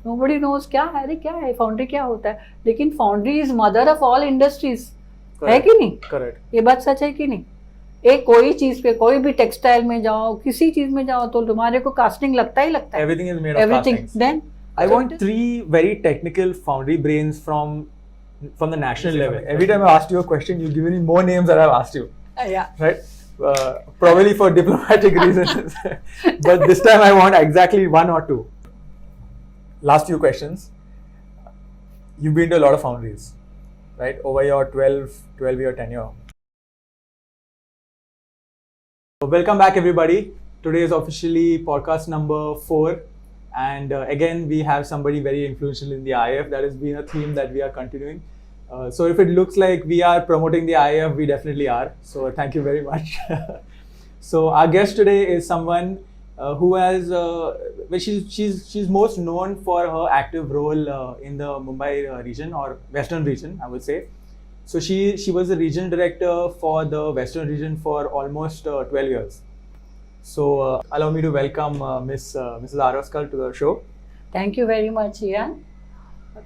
Nobody knows क्या है, अरे क्या है फाउंड्री, क्या होता है. लेकिन foundry is mother of all industries, है कि नहीं? करेक्ट. ये बात सच है कि नहीं? एक कोई चीज पे, कोई भी टेक्सटाइल में जाओ, किसी चीज में जाओ, तो तुम्हारे को कास्टिंग लगता ही लगता है. Everything is made of castings. Then I want 3 very technical foundry brains from the national level. Every time I asked you a question, you've given me more names that I've asked you. Yeah. Right? Probably for diplomatic reasons. But this time I want exactly 1 or 2. Last few questions. You've been to a lot of foundries, right? Over your 12-year tenure. Welcome back, everybody. Today is officially podcast number 4. And again, we have somebody very influential in the IIF. That has been a theme that we are continuing. So if it looks like we are promoting the IIF, we definitely are. So thank you very much. So our guest today is someone who has, she's most known for her active role in the Mumbai region or Western region, I would say. So she was the regional director for the Western region for almost 12 years. So allow me to welcome Mrs. Aroskar to the show. Thank you very much, Ian.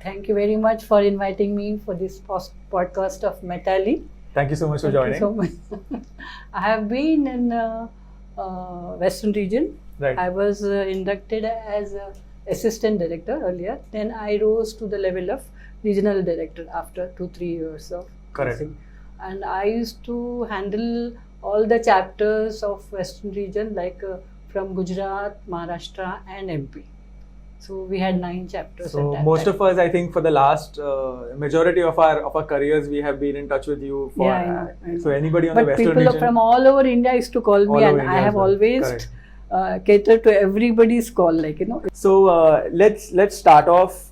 Thank you very much for inviting me for this podcast of Metali. Thank you so much for joining. Thank you so much. I have been in Western region. Right. I was inducted as assistant director earlier. Then I rose to the level of regional director after 2-3 years of Correct. nursing. And I used to handle all the chapters of Western region, like from Gujarat, Maharashtra and MP. So we had 9 chapters. So at that most time. of us, I think, for the last majority of our careers, we have been in touch with you. For, Yeah, I know. So anybody on But the Western people region, from all over India used to call All me, over and India I as have well. always Correct. catered to everybody's call, like, you know. So let's start off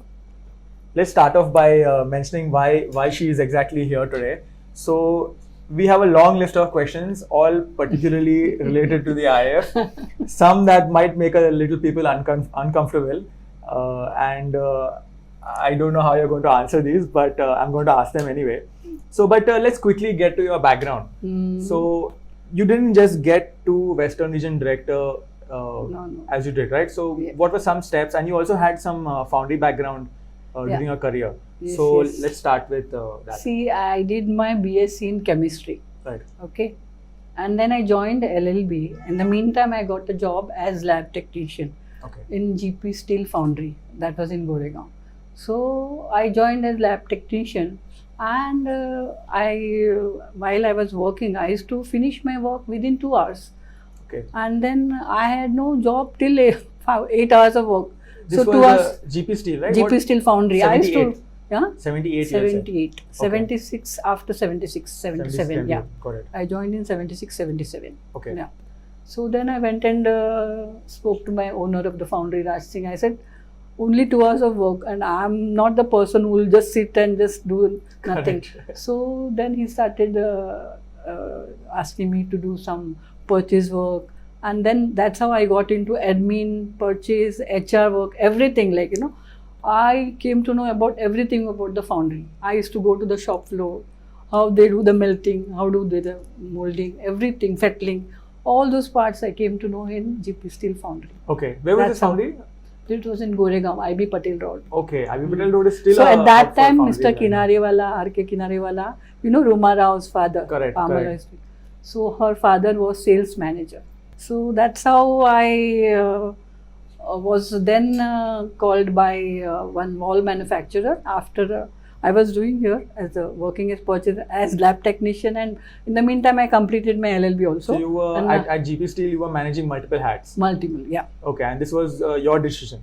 by mentioning why she is exactly here today. So we have a long list of questions, all particularly related to the IIF. Some that might make a little people uncomfortable, and I don't know how you're going to answer these, but I'm going to ask them anyway. So, but let's quickly get to your background. So you didn't just get to Western Region Director No. as you did, right? So Yeah. what were some steps? And you also had some foundry background during your career. Yes, So yes. let's start with that. See, I did my BSc in chemistry. Right. Okay. And then I joined LLB. In the meantime, I got a job as lab technician Okay. in GP Steel Foundry. That was in Goregaon. So I joined as lab technician, and while I was working, I used to finish my work within 2 hours. Okay. And then I had no job till 8 hours of work. This so was 2 hours. GP Steel, right? GP Steel Foundry. I used to. 78. Yeah. 78 you said. 78. 76 after 76, 77. Yeah. Got it. I joined in 76, 77. Okay. Yeah. So then I went and spoke to my owner of the foundry, Raj Singh. I said, only 2 hours of work, and I'm not the person who will just sit and just do nothing. Correct. So then he started asking me to do some purchase work. And then that's how I got into admin, purchase, HR work, everything, like, you know. I came to know about everything about the foundry. I used to go to the shop floor, how they do the melting, how do they the molding, everything, fettling. All those parts I came to know in GP Steel Foundry. Okay. Where was this That's how- foundry? It was in Goregaon, IB Patel Road. Okay. IB Patel Road is still So at that hub for time, foundry Mr. right now. Kinarewala, R.K. Kinarewala, you know, Ruma Rao's father. Correct, Palmer correct. High Street. So her father was sales manager. So that's how I was then called by one wall manufacturer after I was doing here as working as purchase as lab technician, and in the meantime I completed my LLB also. So you were And, at GP Steel, you were managing multiple hats. multiple, yeah. Okay, and this was your decision.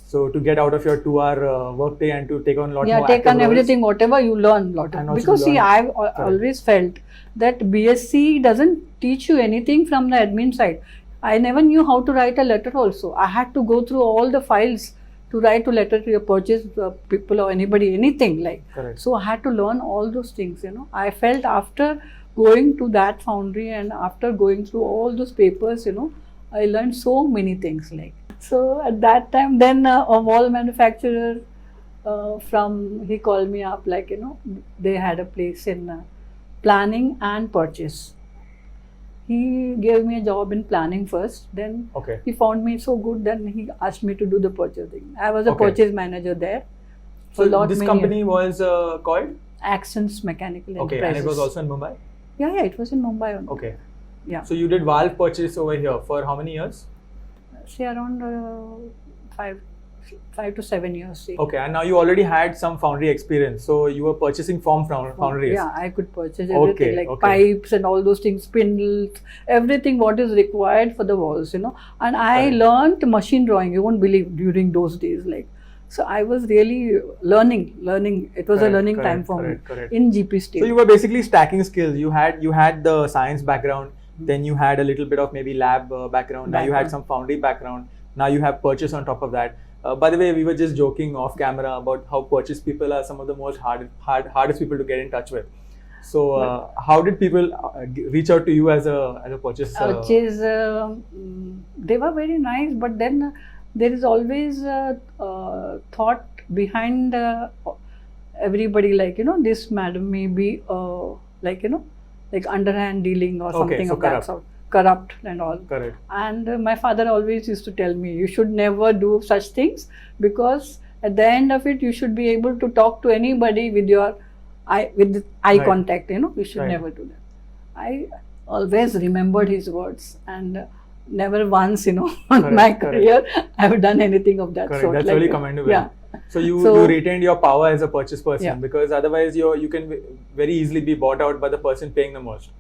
So to get out of your 2-hour workday and to take on a lot Yeah, more take active on roles. everything, whatever you learn, lot And of, also because see, learn. I've always felt that BSc doesn't teach you anything from the admin side. I never knew how to write a letter also. I had to go through all the files to write a letter to your purchase people or anybody, anything like. Correct. So I had to learn all those things, you know. I felt after going to that foundry and after going through all those papers, you know, I learned so many things like. So at that time, then a wall manufacturer he called me up, like, you know, they had a place in planning and purchase. He gave me a job in planning first. Then Okay. he found me so good. Then he asked me to do the purchasing. I was a Okay. purchase manager there. So for this many company years. was called? Accents Mechanical Okay, Enterprises. and it was also in Mumbai? Yeah, it was in Mumbai only. Okay. Yeah. So you did valve purchase over here for how many years? Say around 5 to 7 years. Say. Okay, and now you already had some foundry experience. So you were purchasing from foundries? Yeah, I could purchase everything Okay, like okay. pipes and all those things, spindles, everything what is required for the walls, And I Correct. learned machine drawing, you won't believe, during those days. So I was really learning. It was a Correct, learning correct, time for correct, me correct. in GP state. So you were basically stacking skills. You had the science background, then you had a little bit of maybe lab background. Now you had some foundry background. Now you have purchase on top of that. By the way, we were just joking off camera about how purchase people are some of the most hardest people to get in touch with. So how did people reach out to you as a purchase? They were very nice, but then there is always a thought behind everybody, this madam may be like underhand dealing or something so of that sort, corrupt and all. Correct. And my father always used to tell me, you should never do such things, because at the end of it, you should be able to talk to anybody with your eye Right. contact. You should Right. never do that. I always remembered his words, and never once, on Correct, my correct. career, I have done anything of that Correct. sort. That's really commendable. Yeah. So you retained your power as a purchase person, Yeah. because otherwise you can very easily be bought out by the person paying the most.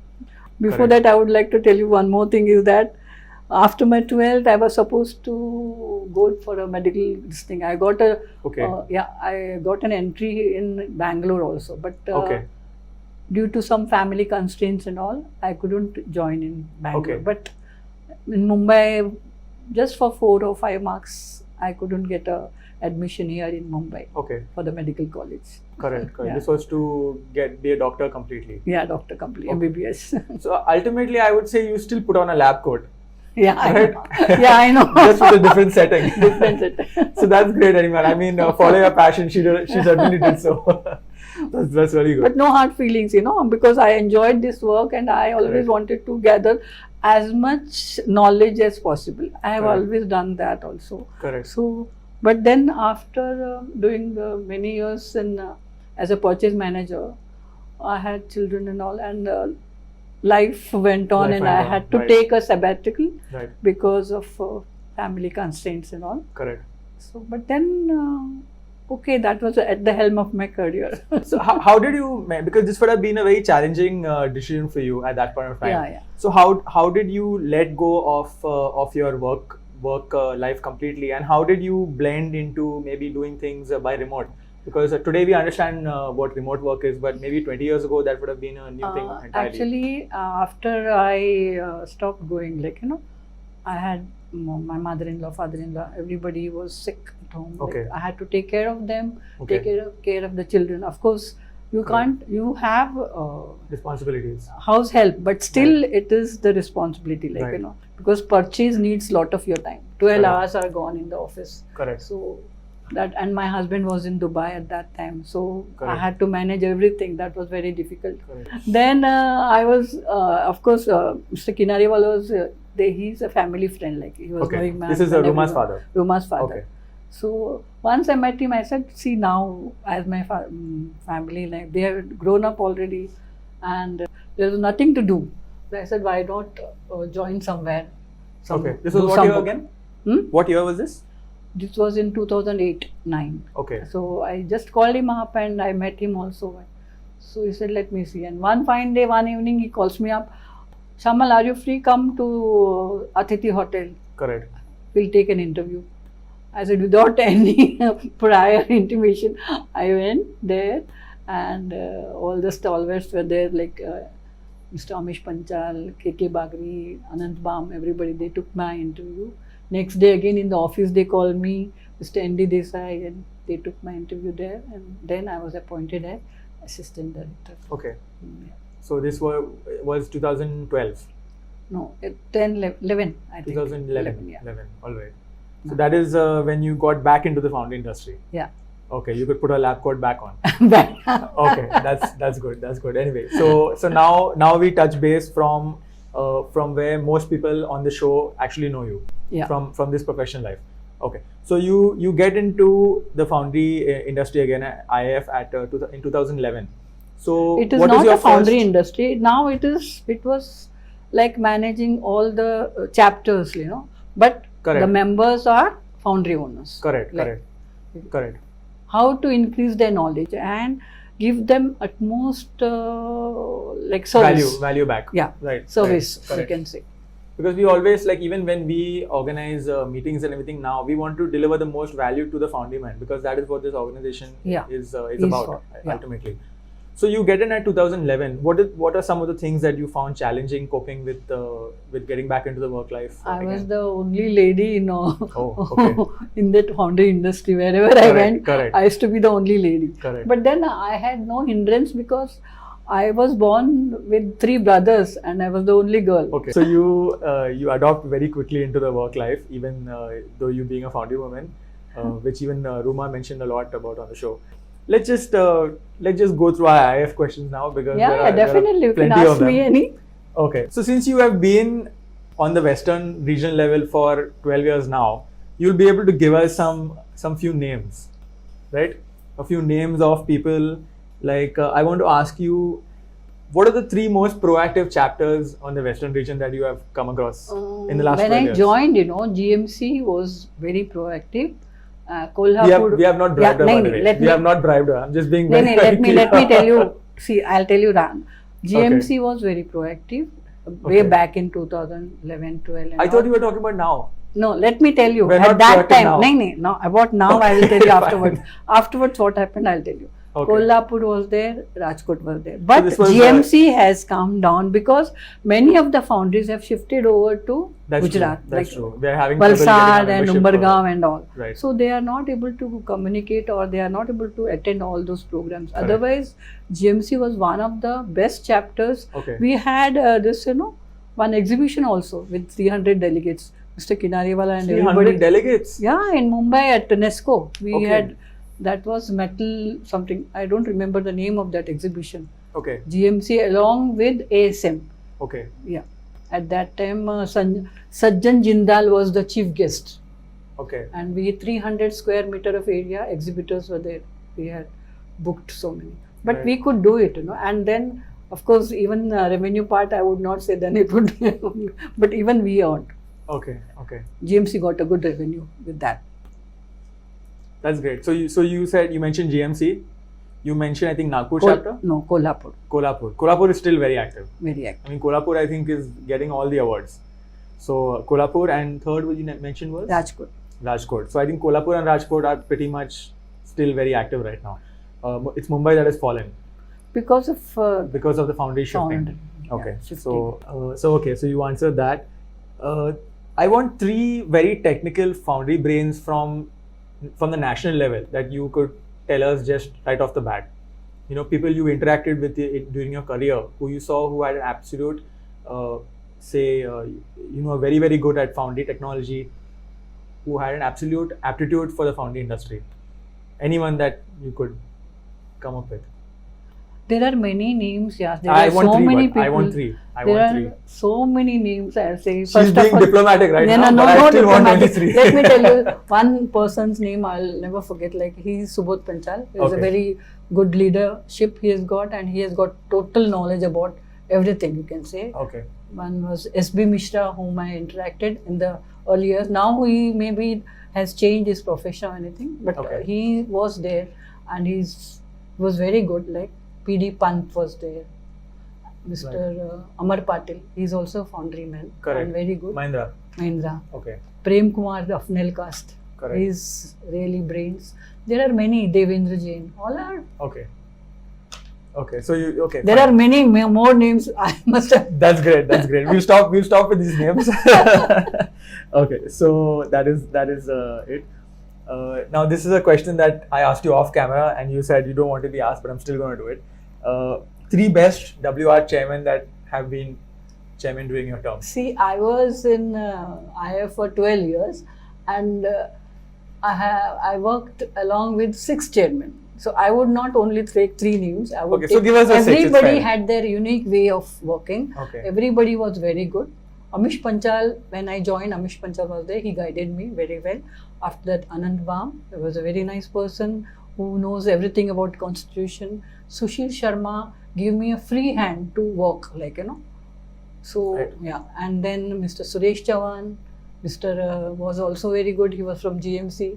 Before Correct. that, I would like to tell you one more thing, is that after my 12th, I was supposed to go for a medical thing. I got Okay. I got an entry in Bangalore also, but Okay. due to some family constraints and all, I couldn't join in Bangalore. Okay. But in Mumbai, just for 4 or 5 marks, I couldn't get a admission here in Mumbai Okay. for the medical college. Correct. Yeah. This was to be a doctor completely. Yeah, doctor complete, Okay. MBBS. So ultimately, I would say you still put on a lab coat, Yeah, I Right. know. Yeah, I know. just with a different setting. Different setting. So that's great, Animal. I mean, follow your passion. She certainly did so. that's very good. But no hard feelings, because I enjoyed this work and I always Correct. wanted to gather as much knowledge as possible. I have Correct. always done that also. Correct. So, but then after doing many years as a purchase manager, I had children and all, and life went on, Life and went I on, had to right. take a sabbatical Right. because of family constraints and all. Correct. So, but then, okay, that was at the helm of my career. So how did you, because this would have been a very challenging decision for you at that point of time. Yeah. So how did you let go of your work life completely, and how did you blend into maybe doing things by remote? Because today we understand what remote work is, but maybe 20 years ago that would have been a new thing entirely. Actually, after I stopped going, I had my mother-in-law, father-in-law, everybody was sick at home. Okay. I had to take care of them, Okay. take care of the children. Of course, you Correct. can't, you have Responsibilities. house help, but still it is the responsibility, Right. because purchase needs lot of your time. 12 Correct. hours are gone in the office. Correct. So that, and my husband was in Dubai at that time, so Correct. I had to manage everything. That was very difficult. Correct. Then I was, of course, Mr. Kinariwal was, he's a family friend, he was Okay. knowing my This is husband, Ruma's everyone. father. Ruma's father. Okay. So once I met him, I said, see now, as my family, they have grown up already, and there's nothing to do. So I said, why not join somewhere? Okay. This was do what some year work. again? Hmm? What year was this? This was in 2008-9. Okay. So I just called him up and I met him also. So he said, let me see. And one fine day, one evening, he calls me up, Shyamal, are you free? Come to Atithi Hotel. Correct. We'll take an interview. I said, without any prior intimation, I went there, and all the stalwarts were there, like Mr. Amish Panchal, KK Bagri, Anant Bam, everybody. They took my interview. Next day again in the office, they called me, Mr. N.D. Desai, and they took my interview there, and then I was appointed as assistant director. Okay. Yeah. So this was 2012. No, 11, I think. 2011. yeah. 11. All right. So No. that is when you got back into the foundry industry. Yeah. Okay, you could put a lab coat back on. But- Okay, that's good. That's good. Anyway, so now we touch base from from where most people on the show actually know you from this professional life. Okay, so you get into the foundry industry again at IIF in 2011. So it is what not is your a foundry first... industry now. It was like managing all the chapters, but the members are foundry owners. Correct. How to increase their knowledge and give them utmost service. Value back. Yeah, right. Service, right. we can say. Because we always, like, even when we organize meetings and everything now, we want to deliver the most value to the foundryman, because that is what this organization is about ultimately. So you get in at 2011. What are some of the things that you found challenging coping with getting back into the work life? I was the only lady in okay. in that foundry industry. Wherever I went, I used to be the only lady. Correct. But then I had no hindrance because I was born with 3 brothers and I was the only girl. Okay. So you adopt very quickly into the work life, even though you being a foundry woman, which even Ruma mentioned a lot about on the show. Let's just go through our IIF questions now, because definitely you can ask me any. Okay. So since you have been on the Western regional level for 12 years now, you'll be able to give us some few names, right? A few names of people. Like I want to ask you, what are the 3 most proactive chapters on the Western region that you have come across in the last 12 years? When I joined, GMC was very proactive. Kolhapur. We have not bribed her, by the way. We have not bribed her. I'm just being very let me tell you. See, I'll tell you that GMC was very proactive way back in 2011-12. I thought you were talking about now. No, let me tell you. We're at that time, now. About now I will tell you afterwards. Afterwards, what happened, I'll tell you. Okay. Kolhapur was there, Rajkot was there. But GMC has come down because many of the foundries have shifted over to Gujarat. That's true. They are having Valsad and Umbergaon and all. Right. So they are not able to communicate, or they are not able to attend all those programs. Correct. Otherwise, GMC was one of the best chapters. Okay. We had one exhibition also with 300 delegates. Mr. Kinariwala and 300 everybody. delegates? Yeah, in Mumbai at UNESCO. We had... That was metal something. I don't remember the name of that exhibition. Okay. GMC along with ASM. Okay. Yeah. At that time, Sajjan Jindal was the chief guest. Okay. And we 300 square meter of area, exhibitors were there. We had booked so many. But we could do it, And then, of course, even revenue part, I would not say then it would be, but even we earned. Okay. GMC got a good revenue with that. That's great. So you said, you mentioned GMC. You mentioned, I think, Nagpur chapter? No, Kolhapur. Kolhapur is still very active. Very active. I mean, Kolhapur, I think, is getting all the awards. So Kolhapur, and third what you mentioned was? Rajkot. So I think Kolhapur and Rajkot are pretty much still very active right now. It's Mumbai that has fallen. Because of the foundry shifting. Okay. Yeah, so you answered that. I want 3 very technical foundry brains from the national level that you could tell us just right off the bat. People you interacted with during your career, who you saw who had an absolute, very, very good at foundry technology, who had an absolute aptitude for the foundry industry. Anyone that you could come up with. There are many names, There are so many people. I want three. There are so many names, I'll say. She's being diplomatic right now, no, but I still want only diplomatic. 3. Let me tell you one person's name I'll never forget. Like, he's Subodh Panchal. He's a very good leadership he has got, and he has got total knowledge about everything, you can say. Okay. One was SB Mishra, whom I interacted in the early years. Now he maybe has changed his profession or anything, but he was there, and he was very good. Like, PD Pant was there. Mr. Amar Patil, he's also a foundryman. Correct. And very good. Mahindra. Okay. Prem Kumar of Nel Caste. Correct. He's really brains. There are many. Devendra Jain. All are. Okay. So there are many more names. I must have. That's great. We'll stop with these names. Okay. So that is it. Now this is a question that I asked you off camera, and you said you don't want to be asked, but I'm still going to do it. 3 best WR chairmen that have been chairman during your term. See, I was in IIF for 12 years, and I worked along with 6 chairmen. So I would not only take 3 names. I would Okay, so give us a 6, it's everybody fine. had their unique way of working. Okay. Everybody was very good. Amish Panchal, when I joined, Amish Panchal was there. He guided me very well. After that, Anand Bam, he was a very nice person who knows everything about constitution. Sushil Sharma gave me a free hand to work, So, Right. yeah. And then Mr. Suresh Chavan, was also very good. He was from GMC.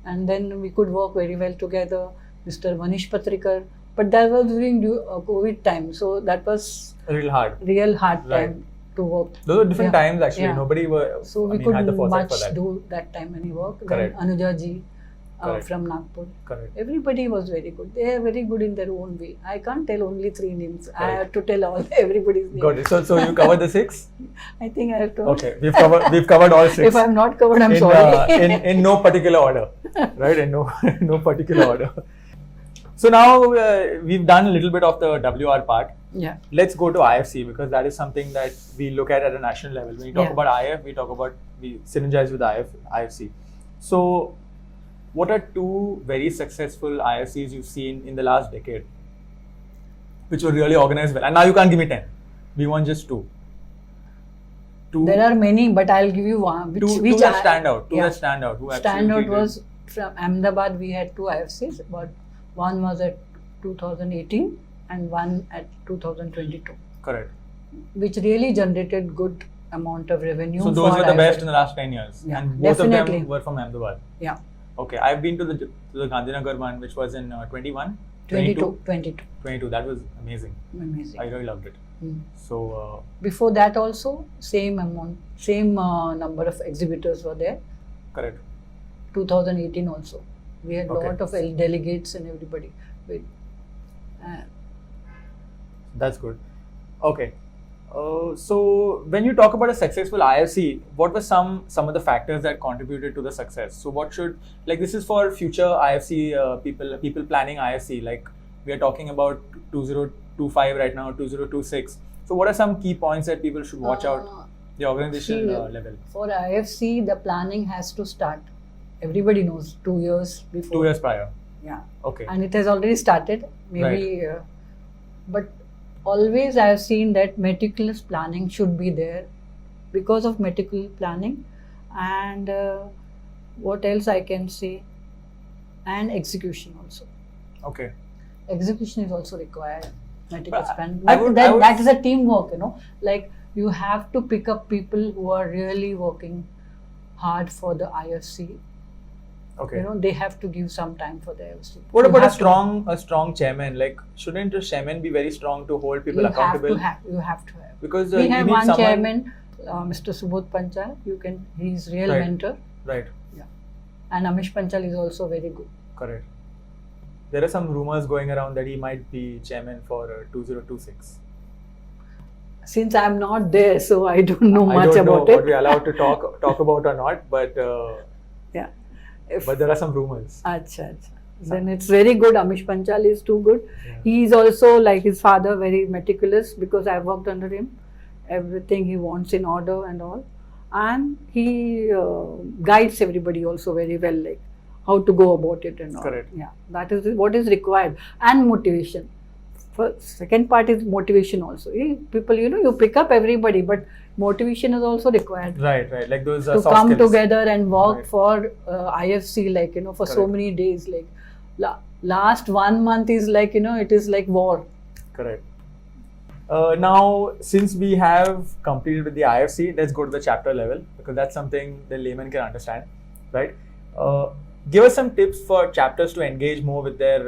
And then we could work very well together. Mr. Manish Patrikar. But that was during COVID time. So that was Real hard. real hard Right. time to work. Those were different Yeah. times actually. Yeah. Nobody were. So we had the couldn't foresight much for that. do that time any work. Correct. Then Anuja ji Correct. from Nagpur. Correct. Everybody was very good. They are very good in their own way. I can't tell only 3 names. I Correct. have to tell all everybody's name. Got it. So you covered the 6. I think I have to. Okay, we've covered all 6. If I'm not covered, I'm in, sorry. in no particular order, right? In no particular order. So now we've done a little bit of the WR part. Yeah. Let's go to IFC because that is something that we look at a national level. When we talk Yeah. about IF, we synergize with IFC. So, what are 2 very successful IFCs you've seen in the last decade, which were really organized well? And now you can't give me 10. We want just 2. There are many, but I'll give you one. Two that stand out. Two that stand out. Who Stand out absolutely was from Ahmedabad. We had 2 IFCs, but one was at 2018 and one at 2022, correct. which really generated good amount of revenue. So those for were the IFC. best in the last 10 years, Yeah, and both of definitely. them were from Ahmedabad. Yeah. Okay, I've been to the Gandhinagar one, which was in 21, 22. That was amazing. Amazing. I really loved it. So Before that also, same number of exhibitors were there. correct. 2018 also. We had Okay. lot of delegates and everybody. That's good. Okay. So when you talk about a successful IFC, what were some of the factors that contributed to the success? So what should, like, this is for future IFC people planning IFC, like we are talking about 2025 right now, 2026. So what are some key points that people should watch out the organization level? For IFC, the planning has to start. Everybody knows 2 years before. 2 years prior. Yeah. Okay. And it has already started. Maybe, but always I have seen that meticulous planning should be there because of meticulous planning. And what else I can say? And execution also. Okay. Execution is also required. Meticulous But planning. I would- That is a teamwork, Like you have to pick up people who are really working hard for the IFC. Okay. They have to give some time for the IFC. What You about have to- a strong chairman? Like, shouldn't a chairman be very strong to hold people you accountable? You have to have. Because We you have need one someone, chairman, Mr. Subodh Panchal. He's real Right. mentor. Right. And Amish Panchal is also very good. Correct. There are some rumors going around that he might be chairman for 2026. Since I'm not there, so I don't know I much don't know about what it. we're allowed to talk about or not, but Yeah. If, but there are some rumors. Acha. Then it's very good. Amish Panchal is too good. Yeah. He is also like his father, very meticulous because I've worked under him. Everything he wants in order and all. And he guides everybody also very well, like how to go about it and all. Correct. Yeah, that is what is required. And motivation. Second part is motivation also. People, you pick up everybody, but motivation is also required. Right. Like those To soft come skills. together and work Right. for IFC, like, for so Correct. many days. Like last 1 month is like, it is like war. Correct. Now, since we have completed with the IFC, let's go to the chapter level because that's something the layman can understand, right? Give us some tips for chapters to engage more with their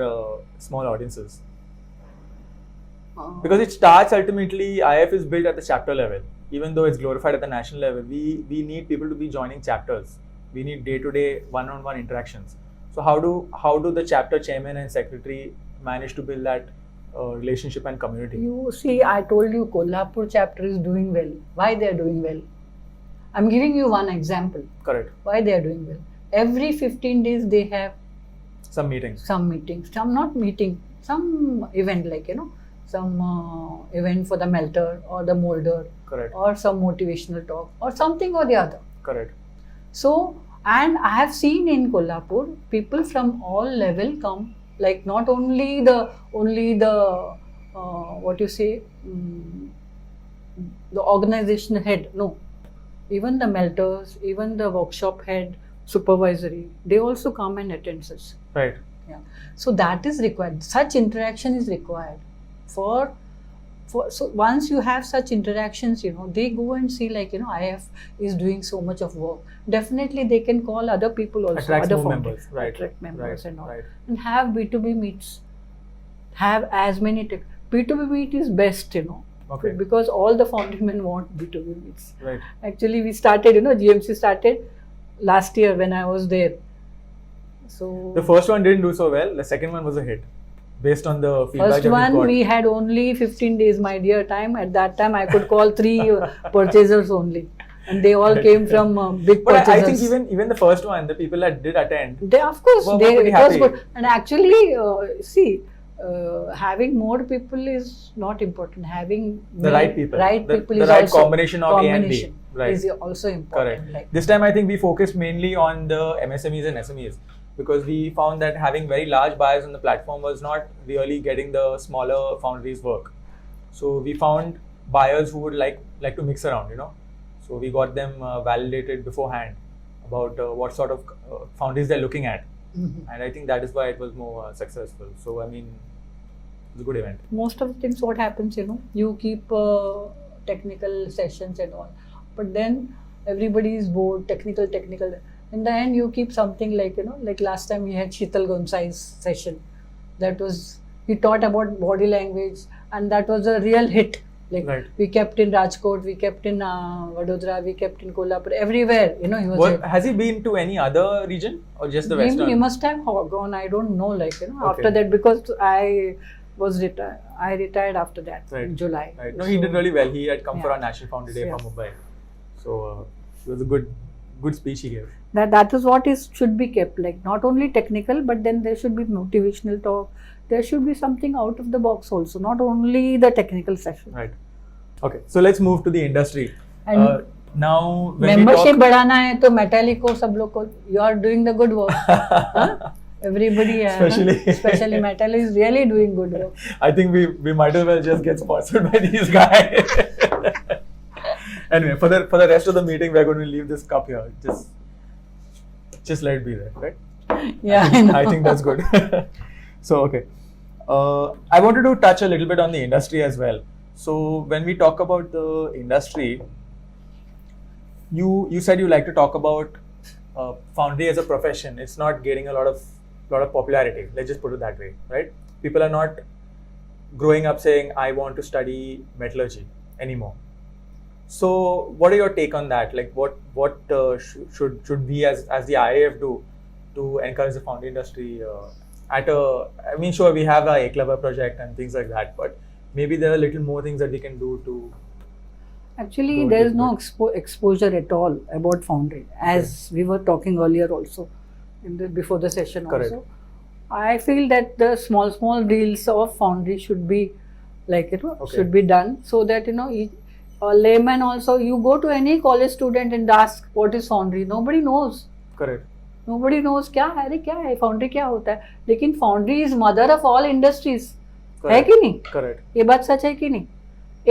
small audiences. Because it starts ultimately, IF is built at the chapter level. Even though it's glorified at the national level, we need people to be joining chapters. We need day-to-day one-on-one interactions. So how do the chapter chairman and secretary manage to build that relationship and community? You see, I told you Kolhapur chapter is doing well. Why they are doing well? I'm giving you one example. Correct. Why they are doing well. Every 15 days they have Some meetings. some meetings, some not meeting, some event like, some event for the melter or the molder. Correct. Or some motivational talk or something or the other. Correct. So, and I have seen in Kolhapur, people from all level come Like not only the what you say, the organization head, no, even the melters, even the workshop head, supervisory, they also come and attend such. Right. Yeah. So that is required. Such interaction is required for so once you have such interactions, they go and see like, IF is doing so much of work. Definitely they can call other people also, Attracts other more founders, members. Right. attract members Right. and all. Right. And have B2B meets. Have as many B2B meet is best, Okay. because all the foundrymen want B2B meets. Right. Actually, we started, GMC started last year when I was there. So The first one didn't do so well. The second one was a hit, based on the feedback first that one, we got. we had only 15 days, my dear, time. At that time, I could call 3 purchasers only. And they all came from big But purchasers. I think even the first one, the people that did attend, They, of course, were it pretty was happy. good. And actually, see, having more people is not important. Having the right people, people the is right also combination of A and B. Right. is also important. Correct. Like, This time I think we focused mainly on the MSMEs and SMEs, because we found that having very large buyers on the platform was not really getting the smaller foundries work. So we found buyers who would like to mix around, So we got them validated beforehand about what sort of foundries they're looking at. mm-hmm. And I think that is why it was more successful. So I mean, it was a good event. Most of the things, what happens, you keep technical sessions and all, but then everybody is bored, technical. In the end, you keep something like, like last time we had Sheetal Gonsai's session. That was, he taught about body language, and that was a real hit. Like, Right. we kept in Rajkot, we kept in Vadodara, we kept in Kolhapur, everywhere, he was there. Has he been to any other region or just the Maybe western? he must have gone, I don't know, like, Okay. after that, because I was retired. I retired after that in July. Right. No, he did really well. He had come for Yeah. our National Foundry Day Yeah. from Mumbai. So it was a good speech he gave. That is what should be kept, like not only technical, but then there should be motivational talk. There should be something out of the box also, not only the technical session. Right. Okay. So let's move to the industry. And now, when membership we talk, बढ़ाना है तो metallic को सब लोग को, you are doing the good work. Huh? Everybody, especially metal is really doing good work. I think we might as well just get sponsored by these guys. Anyway, for the rest of the meeting, we're going to leave this cup here. Just let it be there, right? Yeah, I know. I think that's good. So, okay. I wanted to touch a little bit on the industry as well. So, when we talk about the industry, you said you like to talk about foundry as a profession. It's not getting a lot of popularity. Let's just put it that way, right? People are not growing up saying, I want to study metallurgy anymore. So, what are your take on that? Like, what should we as the IIF do to encourage the foundry industry? Sure, we have a Eklava project and things like that, but maybe there are little more things that we can do to. Actually, Go there is deep no with exposure at all about foundry, as we were talking earlier also, before the session Correct. also. I feel that the small deals of foundry should be, like, should be done, so that, a layman also, you go to any college student and ask what is foundry, nobody knows. Correct. Nobody knows क्या है, अरे क्या है foundry, क्या होता है. लेकिन foundry is mother of all industries. है कि नहीं? Correct. ये बात सच है कि नहीं?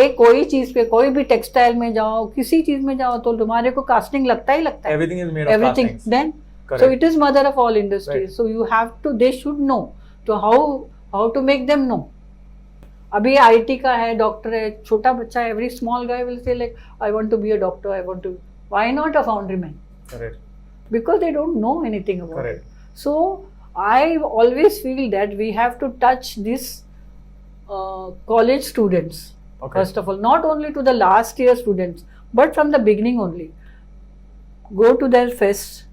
एक कोई चीज पे, कोई भी टेक्सटाइल में जाओ, किसी चीज में जाओ, तो तुम्हारे को कास्टिंग लगता ही लगता है. Everything is made of castings. Then, Correct. so it is mother of all industries. Right. So you have to, they should know to how to make them know. अभी IT का है, डॉक्टर है, छोटा बच्चा है, every small guy will say like, I want to be a doctor, I want to. Why not a foundryman? Correct. Because they don't know anything about Correct. it. So I always feel that we have to touch this college students. Okay. First of all, not only to the last year students, but from the beginning only. Go to their fests,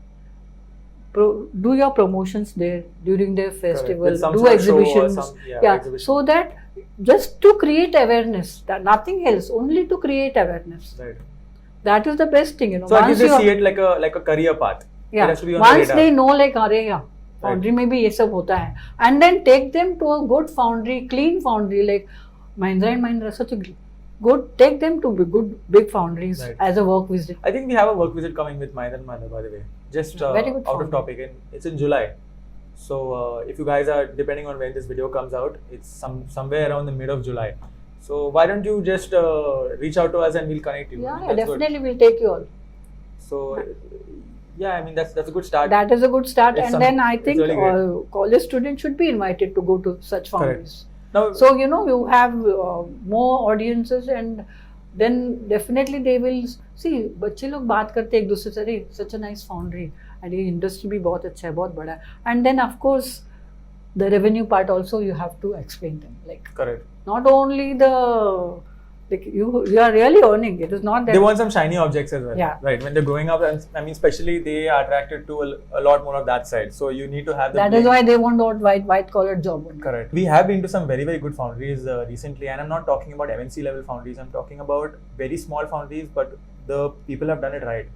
do your promotions there during their festival, With some do sort of show or exhibitions. some- exhibition. So that just to create awareness, that nothing else, only to create awareness. Right. That is the best thing, So at least they see it like a career path. It Yeah, has to be on once the they radar. know like अरे yeah, foundry में भी ये सब होता है, and then take them to a good foundry, clean foundry like Mahindra and Mahindra, such a good, take them to good big foundries Right. as a work visit. I think we have a work visit coming with Mahindra and Mahindra, by the way. Just Very good out of foundry. topic, and it's in July. So if you guys are, depending on when this video comes out, it's somewhere around the mid of July. So why don't you just reach out to us and we'll connect you. Yeah, definitely we'll take you all. So yeah, I mean that's a good start. That is a good start, and then I think really college students should be invited to go to such foundries. Now, so you have more audiences, and then definitely they will see. बच्चे लोग बात करते एक दूसरे से, अरे such a nice foundry, and ये industry भी बहुत अच्छा है, बहुत बड़ा है. And then of course the revenue part also you have to explain them, like correct. Not only the like you are really earning. It is not that they want some shiny objects as well. Yeah. Right. When they're growing up, and I mean, especially they are attracted to a lot more of that side. So you need to have that is why they want white collar job only. Correct. We have been to some very good foundries recently, and I'm not talking about MNC level foundries. I'm talking about very small foundries, but the people have done it right,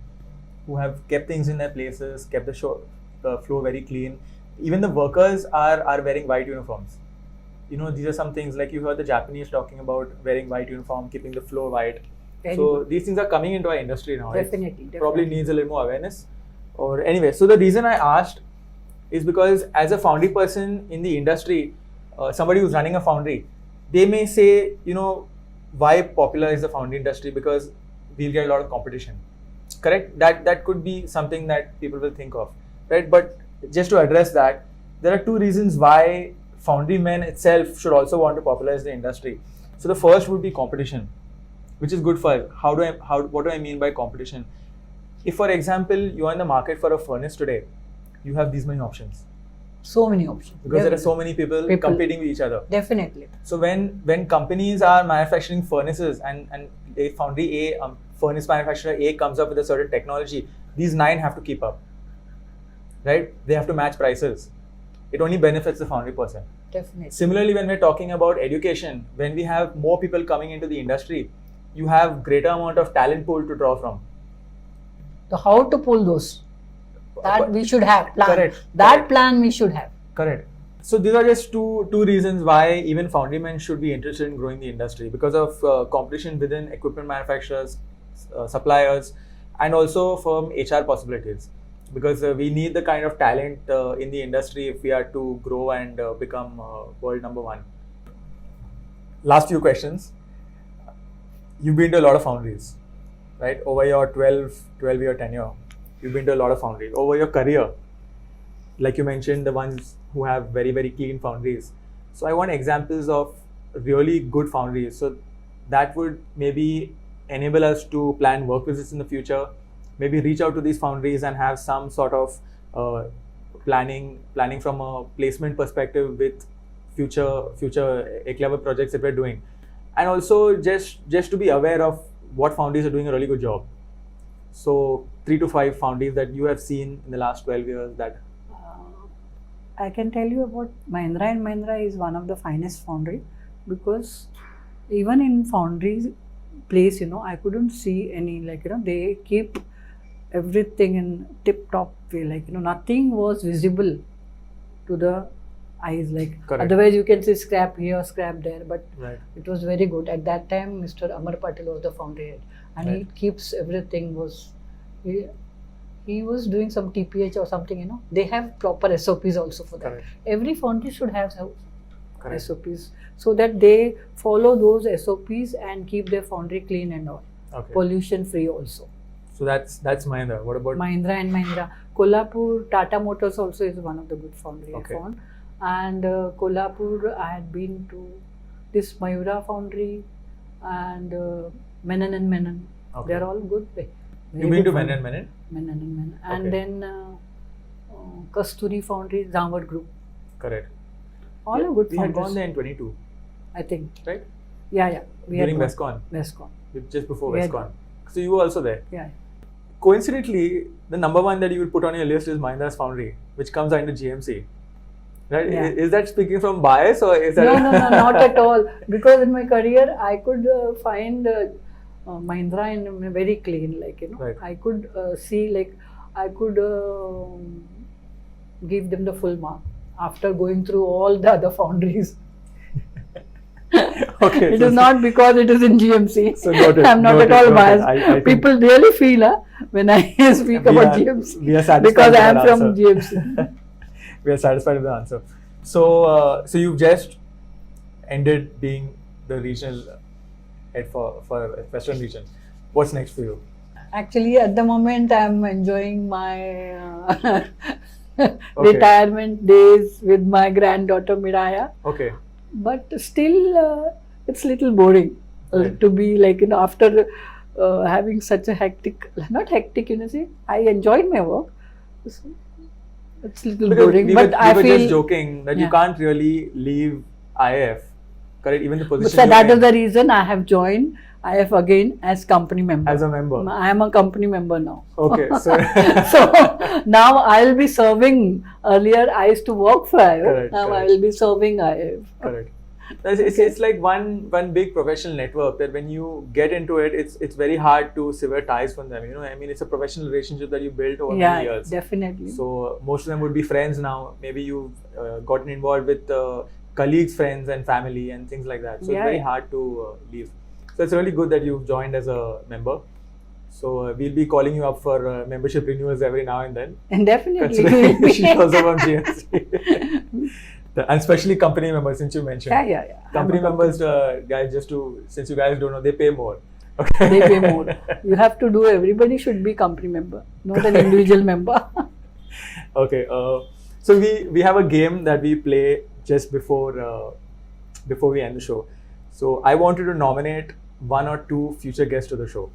who have kept things in their places, kept the floor very clean. Even the workers are wearing white uniforms. These are some things like you heard the Japanese talking about wearing white uniform, keeping the floor white. So these things are coming into our industry now. Definitely. Probably needs a little more awareness. Or anyway, so the reason I asked is because as a foundry person in the industry, somebody who's running a foundry, they may say, why popular is the foundry industry? Because we'll get a lot of competition. Correct? That could be something that people will think of, right? But just to address that, there are two reasons why foundrymen itself should also want to popularize the industry. So the first would be competition, which is good for us. What do I mean by competition? If, for example, you are in the market for a furnace today, you have these many options. So many options. Because there are so many people competing with each other. Definitely. So when companies are manufacturing furnaces and a foundry A, furnace manufacturer A comes up with a certain technology, these 9 have to keep up. Right? They have to match prices. It only benefits the foundry person. Definitely. Similarly, when we're talking about education, when we have more people coming into the industry, you have greater amount of talent pool to draw from. So how to pull those? That we should have. Correct. Plan we should have. Correct. So these are just two reasons why even foundrymen should be interested in growing the industry, because of competition within equipment manufacturers, suppliers, and also from HR possibilities. Because we need the kind of talent in the industry if we are to grow and become world number one. Last few questions. You've been to a lot of foundries, right? Over your 12-year tenure, you've been to a lot of foundries. Over your career, like you mentioned, the ones who have very clean foundries. So I want examples of really good foundries. So that would maybe enable us to plan work visits in the future. Maybe reach out to these foundries and have some sort of planning from a placement perspective with future clever projects that we're doing, and also just to be aware of what foundries are doing a really good job. So 3 to 5 foundries that you have seen in the last 12 years that. I can tell you about Mahindra & Mahindra is one of the finest foundry, because even in foundries place, I couldn't see any they keep everything in tip-top way, nothing was visible to the eyes, Correct. Otherwise you can see scrap here, scrap there, but right. It was very good. At that time, Mr. Amar Patil was the foundry head, and right. he keeps everything he was doing some TPH or something, they have proper SOPs also for that. Correct. Every foundry should have Correct. SOPs, so that they follow those SOPs and keep their foundry clean and all. Okay. Pollution free also. So that's Mahindra. What about Mahindra & Mahindra? Kolhapur, Tata Motors also is one of the good foundry I found. And Kolhapur, I had been to this Mayura foundry and Menon & Menon. Okay. They are all good. You've been to Menon & Menon? Menon & Menon. And then Kasturi foundry, Zamwar Group. Correct. All are good we foundries. We had gone there in 22. I think. Right? Yeah. During WestCon. Just before WestCon. So you were also there? Yeah. Coincidentally, the number one that you will put on your list is Mahindra's Foundry, which comes under GMC. Right? Yeah. Is that speaking from bias, or is that? No, not at all. Because in my career, I could find Mahindra in very clean, Right. I could see, I could give them the full mark after going through all the other foundries. Okay, it is not because it is in GMC. So I'm not at all biased. People really feel when I speak about GMC we are satisfied because I am from GMC. we are satisfied with the answer. So, so you've just ended being the regional head for Western region. What's next for you? Actually, at the moment, I'm enjoying my retirement days with my granddaughter Miraya. Okay. But still, it's a little boring to be like, after having such a not hectic, see, I enjoyed my work. So it's a little boring. But I feel, we were just joking that you can't really leave IIF, correct? Even the position. So that is the reason I have joined IIF again as company member. As a member. I am a company member now. Okay. So, so now I will be serving. Earlier I used to work for IIF. Correct, now correct. I will be serving IIF. Correct. It's like one big professional network that when you get into it, it's very hard to sever ties from them. I mean, it's a professional relationship that you built over many years. Definitely. So most of them would be friends now. Maybe you've gotten involved with colleagues, friends, and family and things like that. So it's very hard to leave. So it's really good that you've joined as a member. So we'll be calling you up for membership renewals every now and then. And definitely. She's also from GMC. And especially company members, since you mentioned. Yeah. Company members, guys, since you guys don't know, they pay more. Okay. They pay more. You have to do, everybody should be company member, not an individual member. Okay. So we have a game that we play just before we end the show. So I wanted to nominate 1 or 2 future guests to the show.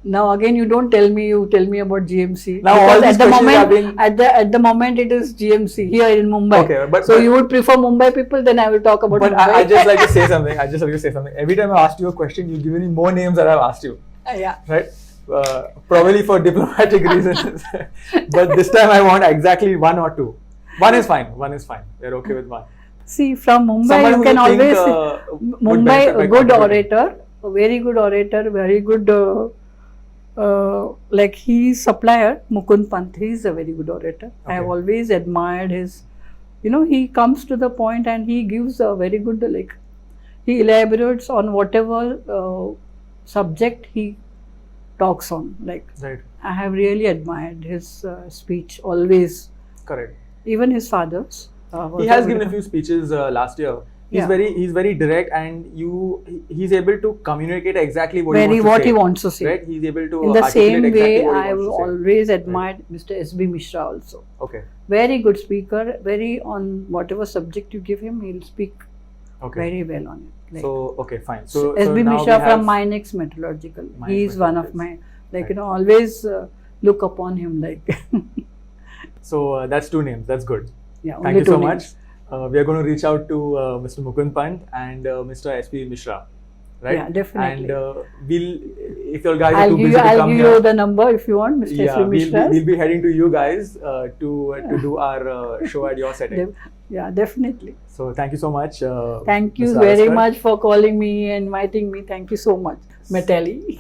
Now again, you don't tell me. You tell me about GMC. Now all these at the moment, have been... at the moment, it is GMC here in Mumbai. Okay, but you would prefer Mumbai people. Then I will talk about. But Mumbai. I just like to say something. Every time I asked you a question, you've given me more names that I've asked you. Yeah. Right. Probably for diplomatic reasons. But this time I want exactly 1 or 2. 1 is fine. We're okay with 1. See, from Mumbai, you can always Mumbai, a good orator, a very good orator, very good. Like his supplier Mukund Pant, he is a very good orator. Okay. I have always admired his, he comes to the point and he gives a very good, he elaborates on whatever subject he talks on. Right. I have really admired his speech always. Correct. Even his father's. He has given a few speeches last year. He's very direct, and he's able to communicate exactly what he wants to say. Right? He's able to. In the same way, I have always admired Mr. S.B. Mishra also. Okay. Very good speaker. Very on whatever subject you give him, he'll speak very well on it. So okay, fine. So S.B. Mishra from Minex Metallurgical. He is one of my always look upon him . So that's 2 names. That's good. Yeah. Thank you so much. We are going to reach out to Mr. Mukund Pant and Mr. S.B. Mishra, right? Yeah, definitely. And if your guys are too busy to come I'll give you the number if you want, Mr. S.B. Mishra. We'll be heading to you guys to do our show at your setting. Yeah, definitely. So thank you so much. Thank you very much for calling me and inviting me. Thank you so much, Metali.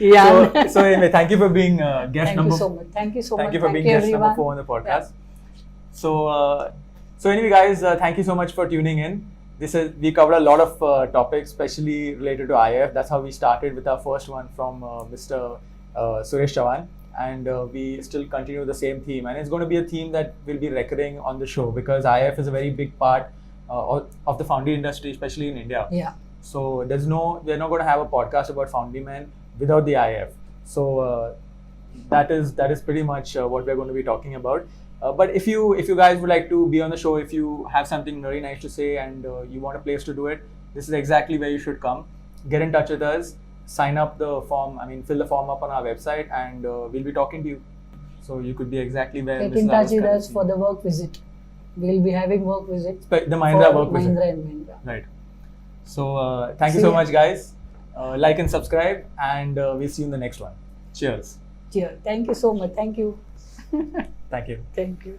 Yeah. So anyway, thank you for being guest number. Thank you so much. Thank you for being guest number 4 on the podcast. Yeah. So anyway, guys, thank you so much for tuning in. We covered a lot of topics, especially related to IIF. That's how we started with our first one from Mr. Suresh Chavan, and we still continue the same theme. And it's going to be a theme that will be recurring on the show because IIF is a very big part of the foundry industry, especially in India. Yeah. So we're not going to have a podcast about foundrymen without the IIF. So that is pretty much what we're going to be talking about. But if you guys would like to be on the show, if you have something very nice to say and you want a place to do it, this is exactly where you should come. Get in touch with us, sign up the form, fill the form up on our website, and we'll be talking to you. So you could be exactly where Get in touch with us for the work visit. We'll be having work visit. The Mahindra work visit. Mahindra and Mahindra. Right. So thank you so much, guys. Like and subscribe, and we'll see you in the next one. Cheers. Cheers. Thank you so much. Thank you. Thank you. Thank you.